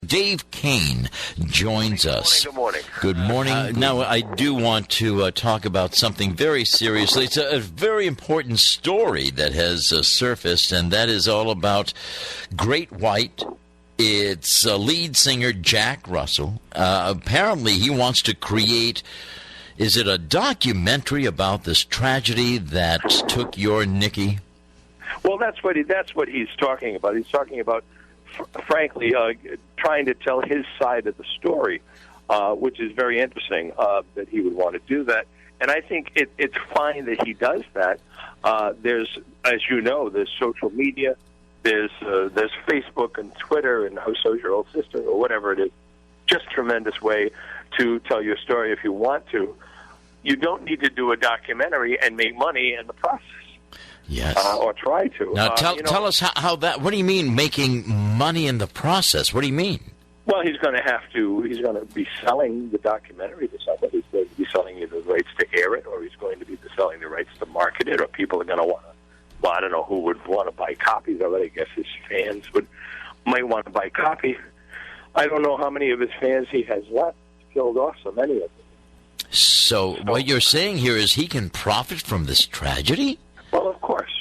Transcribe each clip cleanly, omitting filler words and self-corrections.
Dave Kane joins us. Good morning. Good morning. Now, I do want to talk about something very seriously. It's a very important story that has surfaced, and that is all about Great White. It's lead singer Jack Russell. Apparently, he wants to create, is it a documentary about this tragedy that took your Nikki? Well, that's what he's talking about. He's talking about, frankly, trying to tell his side of the story, which is very interesting that he would want to do that. And I think it's fine that he does that. There's, as you know, there's social media, there's Facebook and Twitter and How So's Your Old Sister or whatever it is. Just a tremendous way to tell your story if you want to. You don't need to do a documentary and make money in the process. Yes. Or try to. Now, tell us how that, what do you mean making money in the process? What do you mean? Well, he's going to be selling the documentary to somebody. He's going to be selling either the rights to air it, or he's going to be selling the rights to market it, or people are going to want to, well, I don't know who would want to buy copies of it. I guess his fans might want to buy copies. I don't know how many of his fans he has left. He's killed off so many of them. So what you're saying here is he can profit from this tragedy? Well, of course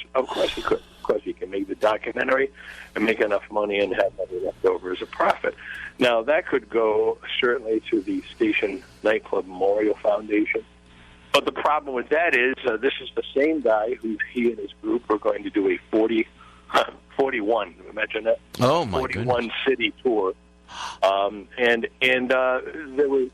he could. Of course he can make the documentary and make enough money and have money left over as a profit. Now, that could go certainly to the Station Nightclub Memorial Foundation. But the problem with that is this is the same guy who he and his group are going to do a 41, imagine that? Oh, my 41 goodness. city tour. And there was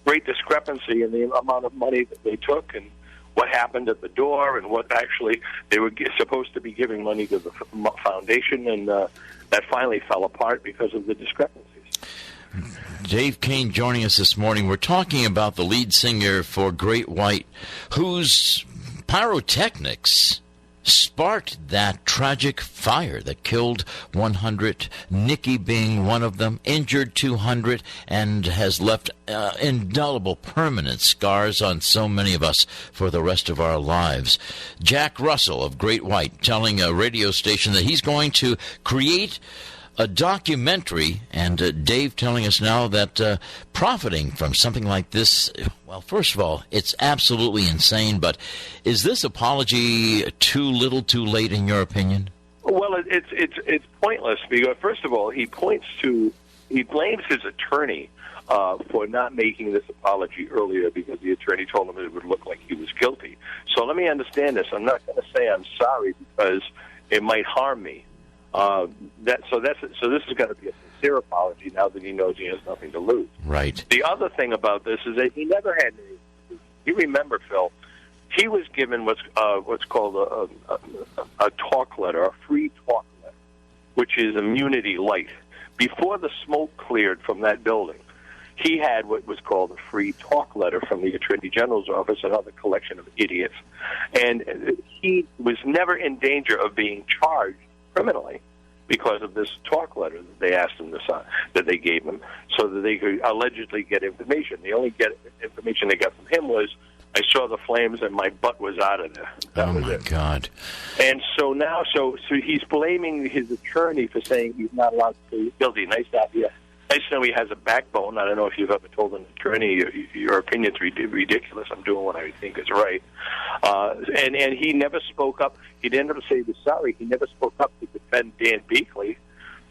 great discrepancy in the amount of money that they took and what happened at the door and what actually they were supposed to be giving money to the foundation, and that finally fell apart because of the discrepancies. Dave Kane joining us this morning. We're talking about the lead singer for Great White, whose pyrotechnics sparked that tragic fire that killed 100, Nikki being one of them, injured 200, and has left indelible permanent scars on so many of us for the rest of our lives. Jack Russell of Great White telling a radio station that he's going to create a documentary, and Dave telling us now that profiting from something like this, well, first of all, it's absolutely insane, but is this apology too little too late in your opinion? Well, it's pointless because, first of all, he blames his attorney for not making this apology earlier because the attorney told him it would look like he was guilty. So let me understand this. I'm not going to say I'm sorry because it might harm me. So this is going to be a sincere apology now that he knows he has nothing to lose. Right. The other thing about this is that he never had any. You remember, Phil, he was given what's called a talk letter, a free talk letter, which is immunity light. Before the smoke cleared from that building, he had what was called a free talk letter from the Attorney General's office, another collection of idiots, and he was never in danger of being charged criminally because of this talk letter that they asked him to sign, that they gave him, so that they could allegedly get information. The only information they got from him was, I saw the flames and my butt was out of there. That was it. God. And so now, so he's blaming his attorney for saying he's not allowed to be guilty. Nice to know he has a backbone. I don't know if you've ever told an attorney your opinion's ridiculous. I'm doing what I think is right. And he never spoke up. He didn't ever say he was sorry. He never spoke up to defend Dan Beakley,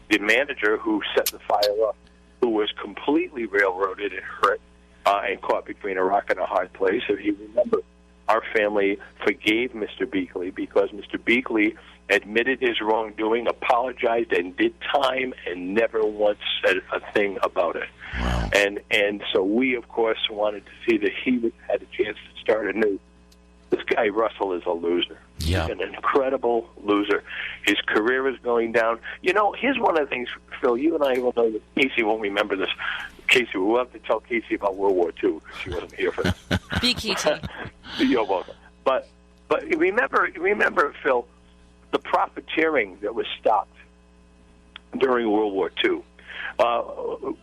the manager who set the fire up, who was completely railroaded and hurt and caught between a rock and a hard place. If you remember, our family forgave Mr. Beakley because Mr. Beakley admitted his wrongdoing, apologized, and did time, and never once said a thing about it. Wow. And so we, of course, wanted to see that he had a chance to start anew. This guy, Russell, is a loser. Yeah. He's an incredible loser. His career is going down. You know, here's one of the things, Phil, you and I will know that Casey won't remember this. Casey, we'll have to tell Casey about World War II because she wasn't here for this. Be Casey. You're welcome. But remember, Phil, the profiteering that was stopped during World War II.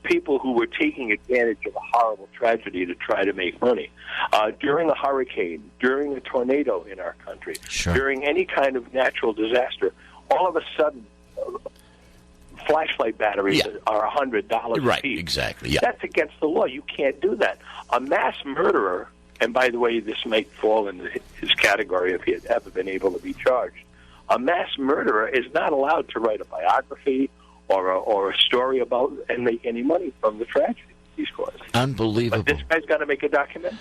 People who were taking advantage of a horrible tragedy to try to make money. During a hurricane, during a tornado in our country, Sure. during any kind of natural disaster, all of a sudden, flashlight batteries are $100 right, a piece. Exactly. Yeah, that's against the law. You can't do that. A mass murderer, and by the way, this might fall into his category if he had ever been able to be charged. A mass murderer is not allowed to write a biography or a story about and make any money from the tragedy he's caused. Unbelievable. But this guy's got to make a documentary.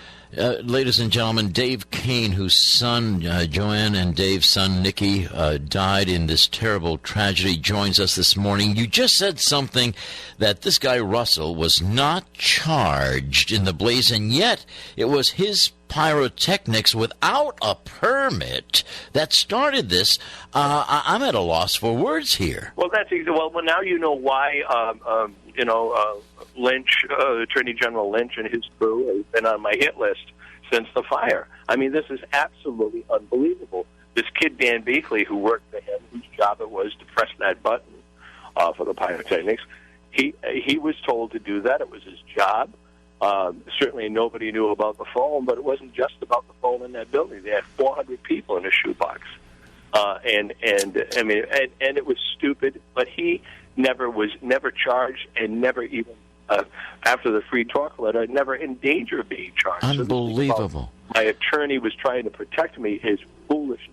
Ladies and gentlemen, Dave Kane, whose son Joanne and Dave's son Nicky died in this terrible tragedy, joins us this morning. You just said something that this guy Russell was not charged in the blaze, and yet it was his pyrotechnics without a permit that started this. I'm at a loss for words here. Well, well. Now you know why. Lynch, Attorney General Lynch, and his crew have been on my hit list since the fire. I mean, this is absolutely unbelievable. This kid Dan Beakley, who worked for him, whose job it was to press that button for the pyrotechnics, he was told to do that. It was his job. Certainly nobody knew about the foam, but it wasn't just about the foam in that building. They had 400 people in a shoebox. And it was stupid, but he never charged and never even, after the free talk letter, never in danger of being charged. Unbelievable. So my attorney was trying to protect me, his foolishness.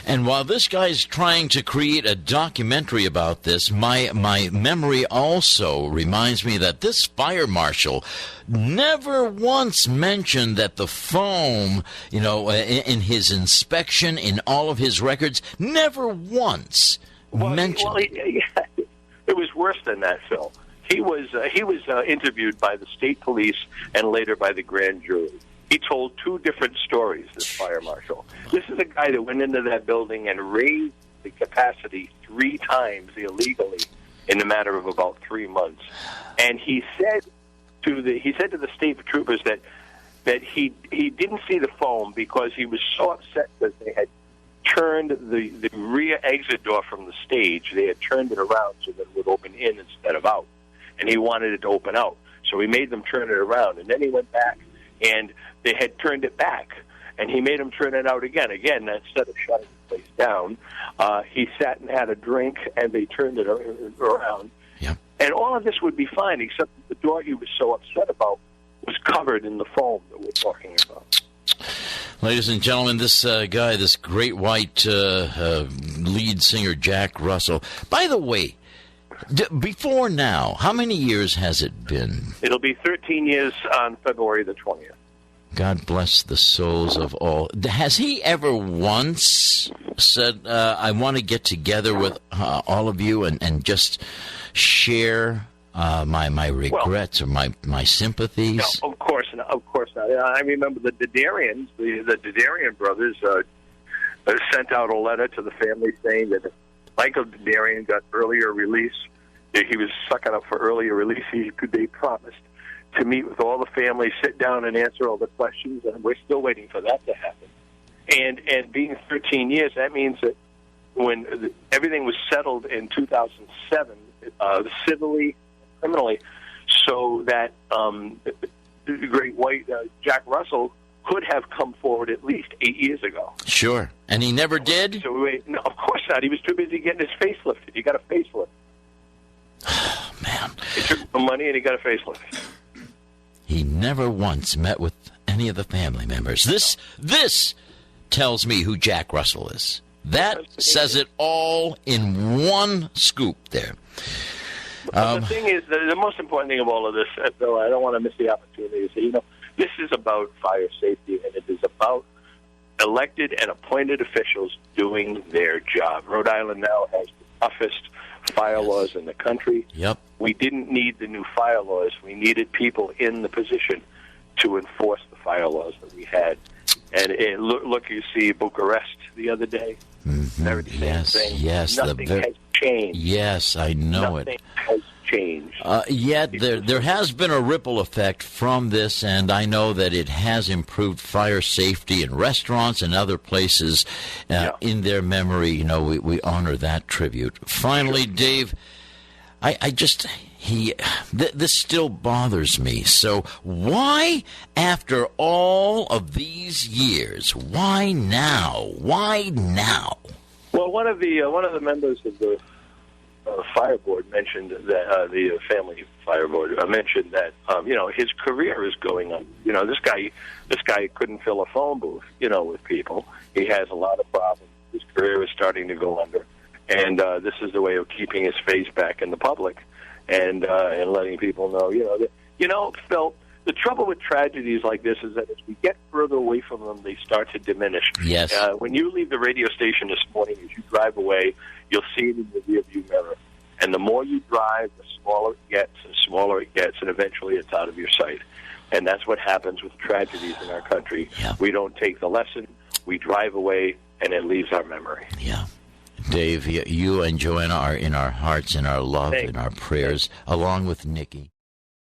And while this guy's trying to create a documentary about this, my memory also reminds me that this fire marshal never once mentioned that the foam, in his inspection, in all of his records, never once mentioned. It was worse than that, Phil. He was interviewed by the state police and later by the grand jury. He told two different stories, this fire marshal. This is a guy that went into that building and raised the capacity 3 times illegally in a matter of about 3 months. And he said to the state troopers that he didn't see the foam because he was so upset that they had turned the rear exit door from the stage. They had turned it around so that it would open in instead of out. And he wanted it to open out. So he made them turn it around. And then he went back and they had turned it back, and he made him turn it out again. Again, instead of shutting the place down, he sat and had a drink, and they turned it around. Yeah. And all of this would be fine, except that the door he was so upset about was covered in the foam that we're talking about. Ladies and gentlemen, this guy, this great white lead singer, Jack Russell. By the way, before now, how many years has it been? It'll be 13 years on February the 20th. God bless the souls of all. Has he ever once said, I want to get together with all of you and just share my regrets or my sympathies? No, of course not. Of course not. I remember the Didarians, the Didarian brothers, sent out a letter to the family saying that if Michael Didarian got earlier release, he was sucking up for earlier release. They promised to meet with all the families, sit down and answer all the questions, and we're still waiting for that to happen. And being 13 years, that means that when everything was settled in 2007, civilly, criminally, so that the great white Jack Russell could have come forward at least 8 years ago. Sure. And he never did? So no, of course not. He was too busy getting his face lifted. He got a facelift. Oh, man. He took some money and he got a facelift. He never once met with any of the family members. This tells me who Jack Russell is. That says it all in one scoop there. The thing is, the most important thing of all of this, Bill, I don't want to miss the opportunity to say, this is about fire safety, and it is about elected and appointed officials doing their job. Rhode Island now has the toughest fire laws in the country. Yep. We didn't need the new fire laws. We needed people in the position to enforce the fire laws that we had. And look, you see Bucharest the other day. Mm-hmm. Very same thing. Yes. Nothing has changed. Yes, I know Nothing has changed. Yet there has been a ripple effect from this, and I know that it has improved fire safety in restaurants and other places. In their memory, we honor that tribute. Finally, Dave, this still bothers me. So why, after all of these years, why now? Why now? Well, one of the members of fire board mentioned that the family fire board mentioned that his career is going on. This guy couldn't fill a phone booth, with people. He has a lot of problems. His career is starting to go under, and this is the way of keeping his face back in the public, and letting people know, Phil. The trouble with tragedies like this is that as we get further away from them, they start to diminish. Yes. When you leave the radio station this morning, as you drive away, you'll see it in the rearview mirror. And the more you drive, the smaller it gets, and eventually it's out of your sight. And that's what happens with tragedies in our country. Yeah. We don't take the lesson, we drive away, and it leaves our memory. Yeah. Dave, you and Joanna are in our hearts, in our love, Thanks. in our prayers, along with Nikki.